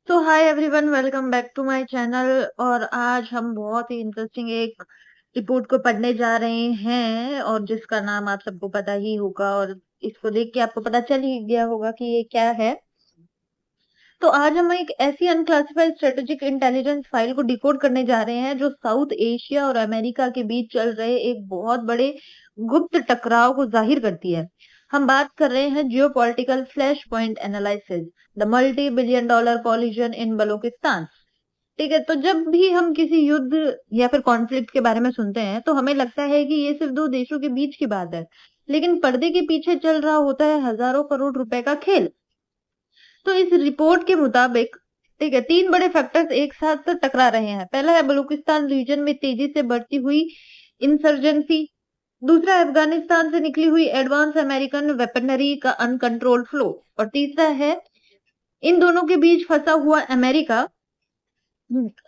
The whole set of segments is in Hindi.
तो hi everyone, welcome back to my channel. और आज हम बहुत ही इंटरेस्टिंग एक रिपोर्ट को पढ़ने जा रहे हैं और जिसका नाम आप सबको पता ही होगा और इसको देख के आपको पता चल ही गया होगा कि ये क्या है। तो आज हम एक ऐसी अनक्लासिफाइड स्ट्रेटेजिक इंटेलिजेंस फाइल को डिकोड करने जा रहे हैं जो साउथ एशिया और अमेरिका के बीच चल रहे एक बहुत बड़े गुप्त टकराव को जाहिर करती है। हम बात कर रहे हैं geopolitical flash point analysis, the multi billion dollar collision in Balochistan. ठीक है, तो जब भी हम किसी युद्ध या फिर कॉन्फ्लिक्ट के बारे में सुनते हैं तो हमें लगता है कि ये सिर्फ दो देशों के बीच की बात है, लेकिन पर्दे के पीछे चल रहा होता है हजारों करोड़ रुपए का खेल। तो इस रिपोर्ट के मुताबिक, ठीक है, तीन बड़े फैक्टर्स एक साथ टकरा रहे हैं। पहला है बलूचिस्तान रीजन में तेजी से बढ़ती हुई इंसर्जेंसी। दूसरा है अफगानिस्तान से निकली हुई एडवांस अमेरिकन वेपनरी का अनकंट्रोल्ड फ्लो। और तीसरा है इन दोनों के बीच फंसा हुआ अमेरिका।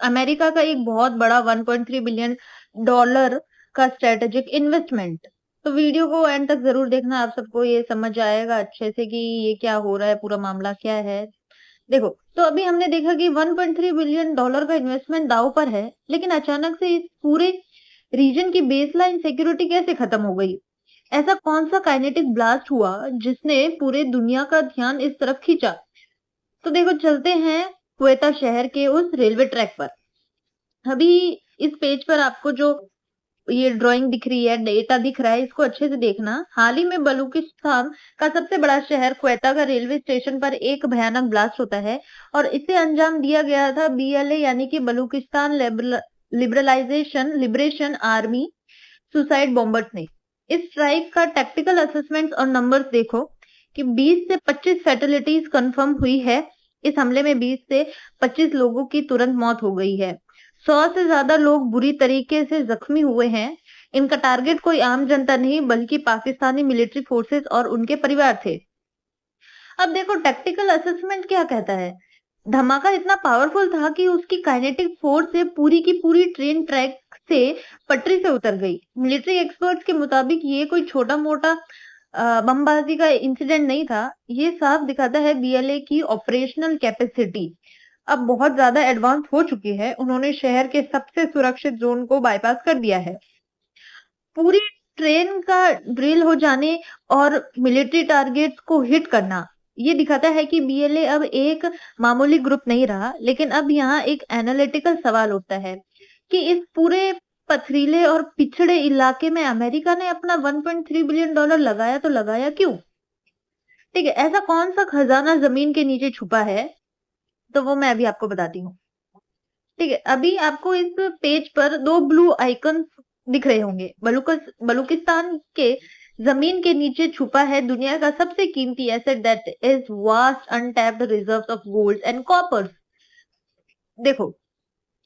अमेरिका का एक बहुत बड़ा 1.3 बिलियन डॉलर का स्ट्रेटेजिक इन्वेस्टमेंट। तो वीडियो को एंड तक जरूर देखना, आप सबको ये समझ आएगा अच्छे से कि ये क्या हो रहा है, पूरा मामला क्या है। देखो, तो अभी हमने देखा कि 1.3 बिलियन डॉलर का इन्वेस्टमेंट दांव पर है, लेकिन अचानक से इस पूरे रीजन की बेसलाइन सिक्योरिटी कैसे खत्म हो गई? ऐसा कौन सा काइनेटिक ब्लास्ट हुआ जिसने पूरे दुनिया का ध्यान इस तरफ खींचा? तो देखो, चलते हैं क्वेटा शहर के उस रेलवे ट्रैक पर। अभी इस पेज पर आपको जो ये ड्राइंग दिख रही है, डेटा दिख रहा है, इसको अच्छे से देखना। हाल ही में बलूचिस्तान का सबसे बड़ा शहर क्वेटा का रेलवे स्टेशन पर एक भयानक ब्लास्ट होता है और इसे अंजाम दिया गया था बीएलए यानी कि Balochistan liberation army suicide bombers ने। इस स्ट्राइक का टेक्टिकल असेसमेंट और नंबर्स देखो कि 20 से 25 फैटेलिटीज कंफर्म हुई है। इस हमले में 20 से 25 लोगों की तुरंत मौत हो गई है। 100 से ज्यादा लोग बुरी तरीके से जख्मी हुए हैं। इनका टारगेट कोई आम जनता नहीं बल्कि पाकिस्तानी मिलिट्री फोर्सेस और उनके परिवार थे। अब देखो, टेक्टिकल असेसमेंट क्या कहता है। धमाका इतना पावरफुल था कि उसकी काइनेटिक फोर्स से पूरी की पूरी ट्रेन ट्रैक से पटरी से उतर गई। मिलिट्री एक्सपर्ट्स के मुताबिक ये कोई छोटा मोटा बमबाजी का इंसिडेंट नहीं था। ये साफ दिखाता है बीएलए की ऑपरेशनल कैपेसिटी अब बहुत ज्यादा एडवांस हो चुकी है। उन्होंने शहर के सबसे सुरक्षित जोन को बाईपास कर दिया है। पूरी ट्रेन का ड्रिल हो जाने और मिलिट्री टारगेट्स को हिट करना, ये दिखाता है कि बीएलए अब एक मामूली ग्रुप नहीं रहा। लेकिन अब यहाँ एक एनालिटिकल सवाल उठता है कि इस पूरे पथरीले और पिछड़े इलाके में अमेरिका ने अपना 1.3 बिलियन डॉलर लगाया तो लगाया क्यों? ठीक है, ऐसा कौन सा खजाना जमीन के नीचे छुपा है? तो वो मैं अभी आपको बताती हूँ। ठीक है, अभी आपको इस पेज पर दो ब्लू आइकन दिख रहे होंगे। बलूचिस्तान के जमीन के नीचे छुपा है दुनिया का सबसे कीमती asset, that is vast untapped reserves of gold and copper. देखो,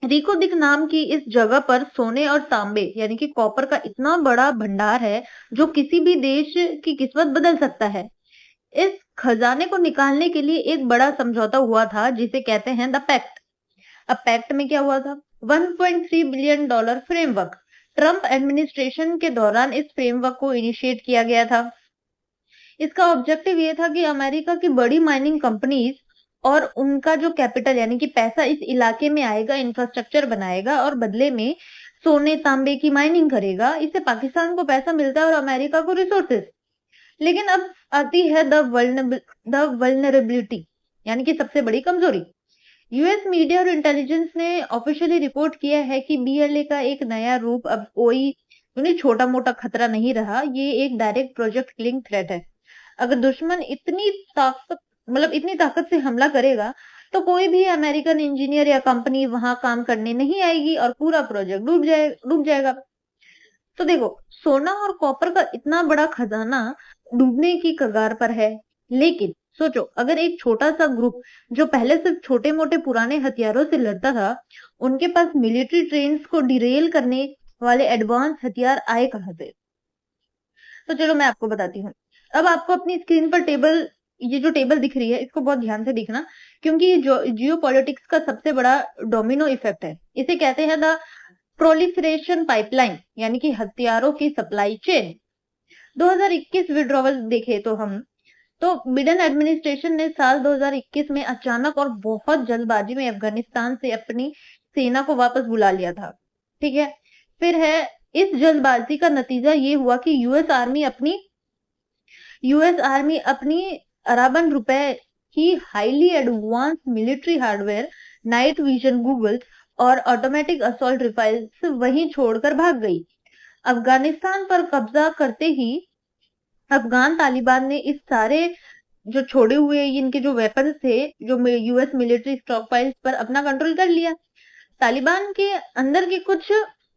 रिको दिक नाम की इस जगह पर सोने और तांबे यानी कि कॉपर का इतना बड़ा भंडार है जो किसी भी देश की किस्मत बदल सकता है। इस खजाने को निकालने के लिए एक बड़ा समझौता हुआ था जिसे कहते हैं द पैक्ट। अब पैक्ट में क्या हुआ था? 1.3 billion dollar framework. Trump administration के दौरान इस फ्रेमवर्क को इनिशिएट किया गया था। इसका ऑब्जेक्टिव ये था कि अमेरिका की बड़ी माइनिंग कंपनीज और उनका जो कैपिटल यानी कि पैसा इस इलाके में आएगा, इंफ्रास्ट्रक्चर बनाएगा और बदले में सोने तांबे की माइनिंग करेगा। इससे पाकिस्तान को पैसा मिलता है और अमेरिका को रिसोर्सेज। लेकिन अब आती है द वल्नरेबिलिटी यानी कि सबसे बड़ी कमजोरी। यूएस मीडिया और इंटेलिजेंस ने ऑफिशियली रिपोर्ट किया है कि बीएलए का एक नया रूप अब कोई छोटा मोटा खतरा नहीं रहा, ये एक डायरेक्ट प्रोजेक्ट किलिंग थ्रेट है। अगर दुश्मन इतनी ताकत से हमला करेगा तो कोई भी अमेरिकन इंजीनियर या कंपनी वहां काम करने नहीं आएगी और पूरा प्रोजेक्ट डूब जाएगा। तो देखो, सोना और कॉपर का इतना बड़ा खजाना डूबने की कगार पर है। लेकिन सोचो, अगर एक छोटा सा ग्रुप जो पहले सिर्फ छोटे मोटे पुराने हथियारों से लड़ता था, उनके पास मिलिट्री ट्रेन्स को डिरेल करने वाले एडवांस हथियार आए कहां से? तो चलो मैं आपको बताती हूँ। अब आपको अपनी स्क्रीन पर ये जो टेबल दिख रही है इसको बहुत ध्यान से देखना, क्योंकि ये जियो पॉलिटिक्स का सबसे बड़ा डोमिनो इफेक्ट है। इसे कहते हैं द प्रोलिफरेशन पाइपलाइन यानी कि हथियारों की सप्लाई चेन। 2021 विड्रॉवल देखे तो हम तो बिडेन एडमिनिस्ट्रेशन ने साल 2021 में अचानक और बहुत जल्दबाजी में अफगानिस्तान से अपनी सेना को वापस बुला लिया था। ठीक है, फिर है इस जल्दबाजी का नतीजा ये हुआ कि यूएस आर्मी अपनी अरबन रुपए की highly advance military hardware, night vision Google और ऑटोमेटिक असॉल्ट राइफल्स वहीं छोड़कर भाग गई। अफगानिस्तान पर कब्जा करते ही अफगान तालिबान ने इस सारे जो छोड़े हुए इनके जो वेपन्स थे, जो यूएस मिलिट्री स्टॉक पाइल्स पर अपना कंट्रोल कर लिया। तालिबान के अंदर के कुछ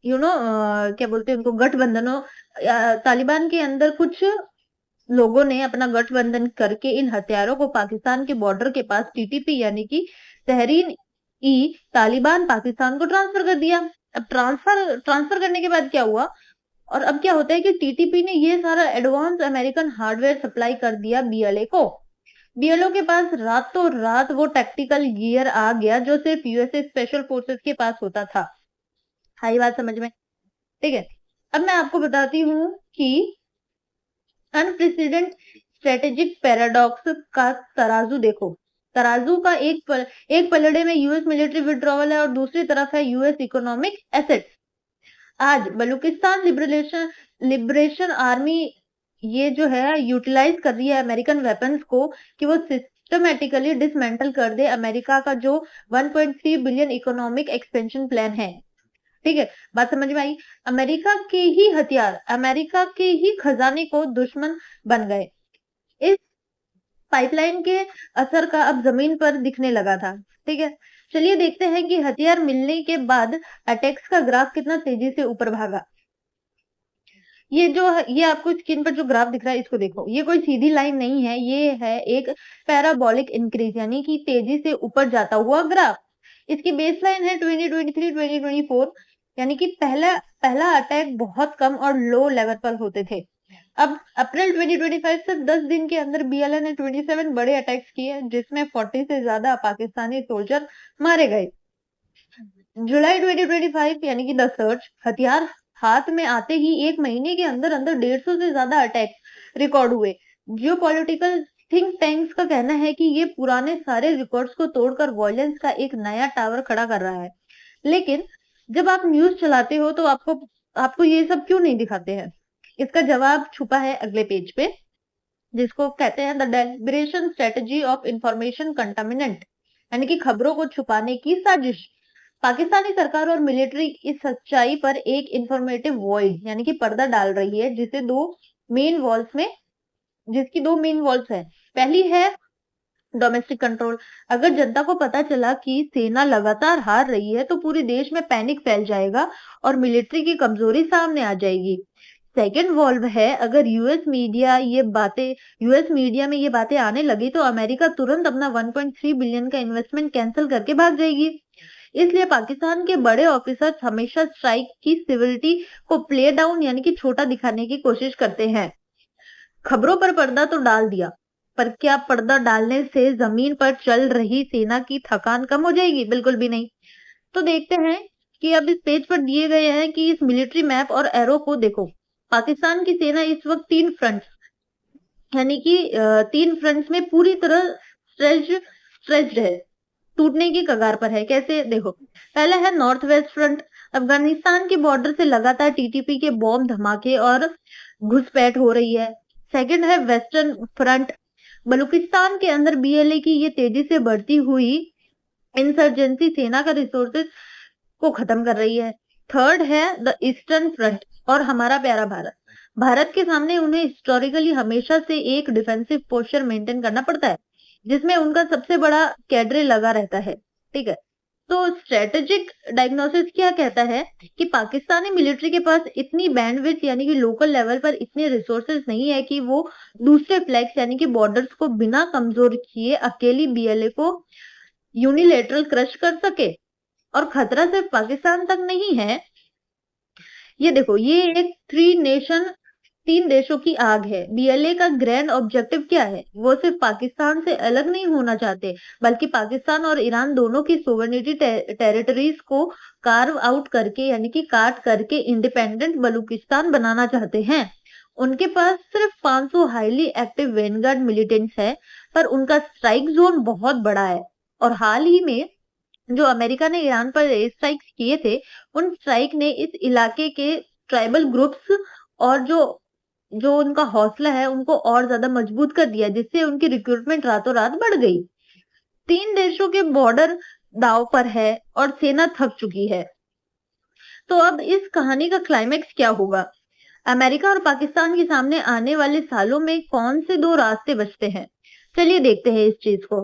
क्या बोलते हैं उनको गठबंधनों, तालिबान के अंदर कुछ लोगों ने अपना गठबंधन करके इन हथियारों को पाकिस्तान के बॉर्डर के पास टीटीपी यानी कि तहरीन ई तालिबान पाकिस्तान को ट्रांसफर कर दिया। अब ट्रांसफर करने के बाद क्या हुआ, और अब क्या होता है कि टीटीपी ने ये सारा एडवांस अमेरिकन हार्डवेयर सप्लाई कर दिया बीएलए को। बीएलओ के पास रातों रात वो टैक्टिकल गियर आ गया जो सिर्फ यूएसए स्पेशल फोर्सेस के पास होता था। आई बात समझ में? ठीक है, अब मैं आपको बताती हूँ कि अनप्रेसिडेंट स्ट्रेटेजिक पैराडॉक्स का तराजू देखो। तराजू का एक पलड़े में यूएस मिलिट्री विड्रॉवल है और दूसरी तरफ है यूएस इकोनॉमिक एसेट्स। आज बलूचिस्तान लिबरेशन आर्मी ये जो है यूटिलाइज कर रही है अमेरिकन वेपन्स को कि वो सिस्टमेटिकली डिसमेंटल कर दे अमेरिका का जो 1.3 बिलियन इकोनॉमिक एक्सपेंशन प्लान है। ठीक है, बात समझ में आई? अमेरिका के ही हथियार अमेरिका के ही खजाने को दुश्मन बन गए। इस पाइपलाइन के असर का अब जमीन पर दिखने लगा था। ठीक है, चलिए देखते हैं कि हथियार मिलने के बाद अटैक्स का ग्राफ कितना तेजी से ऊपर भागा। ये आपको स्क्रीन पर जो ग्राफ दिख रहा है इसको देखो, ये कोई सीधी लाइन नहीं है, ये है एक पैराबोलिक इंक्रीज यानी कि तेजी से ऊपर जाता हुआ ग्राफ। इसकी बेस लाइन है 2023-2024 यानी कि पहला अटैक बहुत कम और लो लेवल पर होते थे। अब अप्रैल 2025 से 10 दिन के अंदर बीएलए ने 27 बड़े अटैक्स किए जिसमें 40 से ज्यादा पाकिस्तानी सोल्जर मारे गए। जुलाई 2025 यानी कि द सर्च हथियार हाथ में आते ही एक महीने के अंदर 150 से ज्यादा अटैक रिकॉर्ड हुए। जियोपॉलिटिकल थिंक टैंक्स का कहना है कि ये पुराने सारे रिकॉर्ड्स को तोड़कर वॉयलेंस का एक नया टावर खड़ा कर रहा है। लेकिन जब आप न्यूज चलाते हो तो आपको ये सब क्यों नहीं दिखाते हैं? इसका जवाब छुपा है अगले पेज पे, जिसको कहते हैं the deliberation strategy of information contaminant यानी कि खबरों को छुपाने की साजिश। पाकिस्तानी सरकार और मिलिट्री इस सच्चाई पर एक इंफॉर्मेटिव वॉइड यानी कि पर्दा डाल रही है जिसकी दो मेन वॉल्स है। पहली है डोमेस्टिक कंट्रोल। अगर जनता को पता चला कि सेना लगातार हार रही है तो पूरे देश में पैनिक फैल जाएगा और मिलिट्री की कमजोरी सामने आ जाएगी। सेकेंड वॉल्व है, अगर यूएस मीडिया में ये बातें आने लगी तो अमेरिका तुरंत अपना 1.3 बिलियन का इन्वेस्टमेंट कैंसिल करके भाग जाएगी। इसलिए पाकिस्तान के बड़े ऑफिसर्स हमेशा स्ट्राइक की सिविलिटी को प्ले डाउन यानी कि छोटा दिखाने की कोशिश करते हैं। खबरों पर पर्दा तो डाल दिया, पर क्या पर्दा डालने से जमीन पर चल रही सेना की थकान कम हो जाएगी? बिल्कुल भी नहीं। तो देखते हैं कि अब इस पेज पर दिए गए हैं कि इस मिलिट्री मैप और एरो को देखो। पाकिस्तान की सेना इस वक्त 3 फ्रंट यानी कि 3 फ्रंट्स में पूरी तरह स्ट्रेच्ड है, टूटने की कगार पर है। कैसे? देखो, पहला है नॉर्थ वेस्ट फ्रंट। अफगानिस्तान के बॉर्डर से लगातार टीटीपी के बॉम्ब धमाके और घुसपैठ हो रही है। सेकंड है वेस्टर्न फ्रंट। बलूचिस्तान के अंदर बीएलए की ये तेजी से बढ़ती हुई इंसर्जेंसी सेना का रिसोर्सेज को खत्म कर रही है। थर्ड है द ईस्टर्न फ्रंट और हमारा प्यारा भारत के सामने उन्हें हिस्टोरिकली हमेशा से एक डिफेंसिव पोस्चर मेंटेन करना पड़ता है जिसमें उनका सबसे बड़ा कैडरे लगा रहता है। ठीक है, तो स्ट्रेटेजिक डायग्नोसिस क्या कहता है कि पाकिस्तानी मिलिट्री के पास इतनी बैंडविड्थ यानी कि लोकल लेवल पर इतने रिसोर्सेज नहीं है कि वो दूसरे फ्लैग्स यानी कि बॉर्डर्स को बिना कमजोर किए अकेली बीएलए को यूनिलेटरल क्रश कर सके। और खतरा सिर्फ पाकिस्तान तक नहीं है। ये देखो, ये एक 3 देशों की आग है। बीएलए का ग्रैंड ऑब्जेक्टिव क्या है? वो सिर्फ पाकिस्तान से अलग नहीं होना चाहते बल्कि पाकिस्तान और ईरान दोनों की सोवरेनिटी टेरिटरीज को कार्व आउट करके यानी कि काट करके इंडिपेंडेंट बलूचिस्तान बनाना चाहते हैं। उनके पास सिर्फ 500 हाईली एक्टिव वैनगार्ड मिलिटेंट्स है, पर उनका स्ट्राइक जोन बहुत बड़ा है। और हाल ही में जो अमेरिका ने ईरान पर एयर स्ट्राइक्स किए थे, उन स्ट्राइक ने इस इलाके के ट्राइबल ग्रुप्स और जो जो उनका हौसला है उनको और ज्यादा मजबूत कर दिया, जिससे उनकी रिक्रूटमेंट रातों रात बढ़ गई। 3 देशों के बॉर्डर दांव पर है और सेना थक चुकी है। तो अब इस कहानी का क्लाइमेक्स क्या होगा? अमेरिका और पाकिस्तान के सामने आने वाले सालों में कौन से 2 रास्ते बचते हैं? चलिए देखते हैं इस चीज को।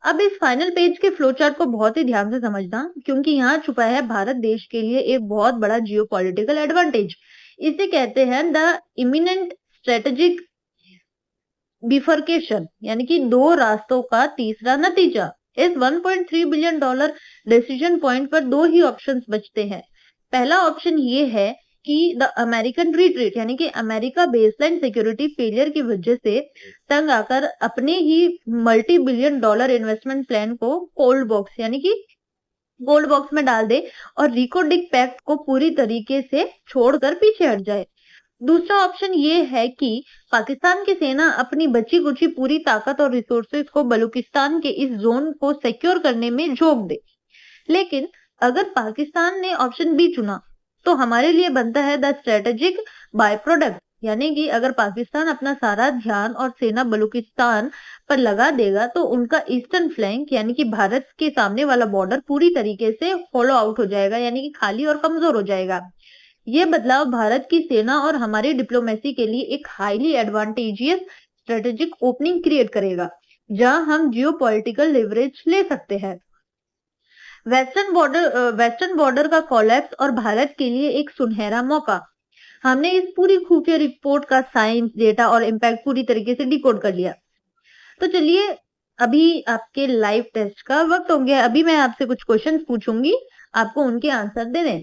अब इस फाइनल पेज के फ्लो चार्ट को बहुत ही ध्यान से समझना, क्योंकि यहाँ छुपा है भारत देश के लिए एक बहुत बड़ा जियोपॉलिटिकल एडवांटेज। इसे कहते हैं द इमिनेंट स्ट्रेटेजिक बिफर्केशन, यानी कि 2 रास्तों का तीसरा नतीजा। इस $1.3 बिलियन डिसीजन पॉइंट पर 2 ही ऑप्शंस बचते हैं। पहला ऑप्शन ये है कि द अमेरिकन रिट्रीट, यानी कि अमेरिका बेसलाइन सिक्योरिटी फेलियर की वजह से तंग आकर अपने ही multi billion dollar investment plan को कोल्ड बॉक्स, यानी कि गोल्ड बॉक्स में डाल दे और रिको डिक पैक्ट को पूरी तरीके से छोड़कर पीछे हट जाए। दूसरा ऑप्शन ये है कि पाकिस्तान की सेना अपनी बची कुची पूरी ताकत और रिसोर्सेज को बलूचिस्तान के इस जोन को सिक्योर करने में झोंक दे। लेकिन अगर पाकिस्तान ने ऑप्शन बी चुना, तो हमारे लिए बनता है द स्ट्रेटेजिक बाय प्रोडक्ट, यानी कि अगर पाकिस्तान अपना सारा ध्यान और सेना बलूचिस्तान पर लगा देगा, तो उनका ईस्टर्न फ्लैंक यानी कि भारत के सामने वाला बॉर्डर पूरी तरीके से फॉलो आउट हो जाएगा, यानी कि खाली और कमजोर हो जाएगा। ये बदलाव भारत की सेना और हमारी डिप्लोमेसी के लिए एक highly advantageous strategic opening create करेगा, जहां हम जियोपॉलिटिकल लेवरेज ले सकते हैं। वेस्टर्न बॉर्डर का कोलैप्स और भारत के लिए एक सुनहरा मौका। हमने इस पूरी खुफिया रिपोर्ट का साइंस, डेटा और इम्पैक्ट पूरी तरीके से डिकोड कर लिया। तो चलिए, अभी आपके लाइव टेस्ट का वक्त हो गया। अभी मैं आपसे कुछ क्वेश्चन पूछूंगी, आपको उनके आंसर देने।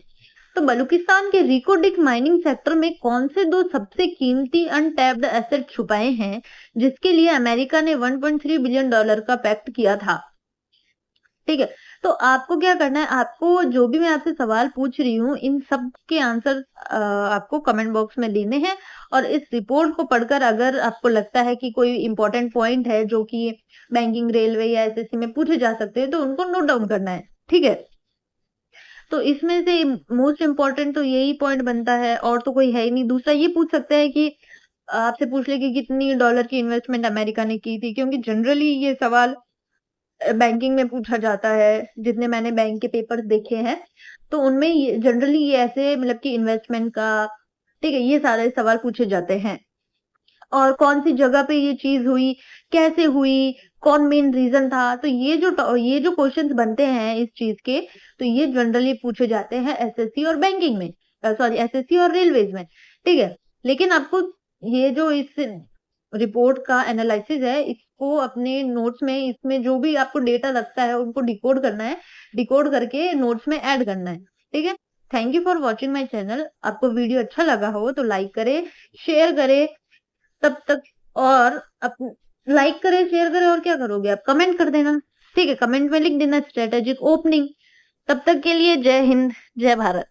तो बलूचिस्तान के रिकोडिक माइनिंग सेक्टर में कौन से 2 सबसे कीमती अनटैप्ड एसेट छुपाए हैं, जिसके लिए अमेरिका ने $1.3 बिलियन का पैक्ट किया था? ठीक है, तो आपको क्या करना है, आपको जो भी मैं आपसे सवाल पूछ रही हूँ, इन सब के आंसर आपको कमेंट बॉक्स में देने हैं। और इस रिपोर्ट को पढ़कर अगर आपको लगता है कि कोई इंपॉर्टेंट पॉइंट है जो कि बैंकिंग, रेलवे या एसएससी में पूछे जा सकते हैं, तो उनको नोट डाउन करना है। ठीक है, तो इसमें से मोस्ट इम्पोर्टेंट तो यही पॉइंट बनता है, और तो कोई है ही नहीं। दूसरा ये पूछ सकते हैं कि आपसे पूछ ले कि कितनी डॉलर की इन्वेस्टमेंट अमेरिका ने की थी, क्योंकि जनरली ये सवाल बैंकिंग में पूछा जाता है। जितने मैंने बैंक के पेपर्स देखे हैं, तो उनमें जनरली ये ऐसे मतलब कि इन्वेस्टमेंट का, ठीक है, ये सारे सवाल पूछे जाते हैं। और कौन सी जगह पे ये चीज हुई, कैसे हुई, कौन मेन रीजन था, तो ये जो क्वेश्चंस बनते हैं इस चीज के, तो ये जनरली पूछे जाते हैं एसएससी और बैंकिंग में, सॉरी एसएससी और रेलवेज में। ठीक है, लेकिन आपको ये जो इस रिपोर्ट का एनालिसिस है, इसको अपने नोट्स में, इसमें जो भी आपको डेटा लगता है उनको डिकोड करना है, डिकोड करके नोट्स में ऐड करना है। ठीक है, thank you for watching my channel. आपको वीडियो अच्छा लगा हो तो लाइक करे, शेयर करे, तब तक, और लाइक करें, शेयर करें, और क्या करोगे आप, कमेंट कर देना। ठीक है, कमेंट में लिख देना स्ट्रेटेजिक ओपनिंग। तब तक के लिए जय हिंद, जय भारत।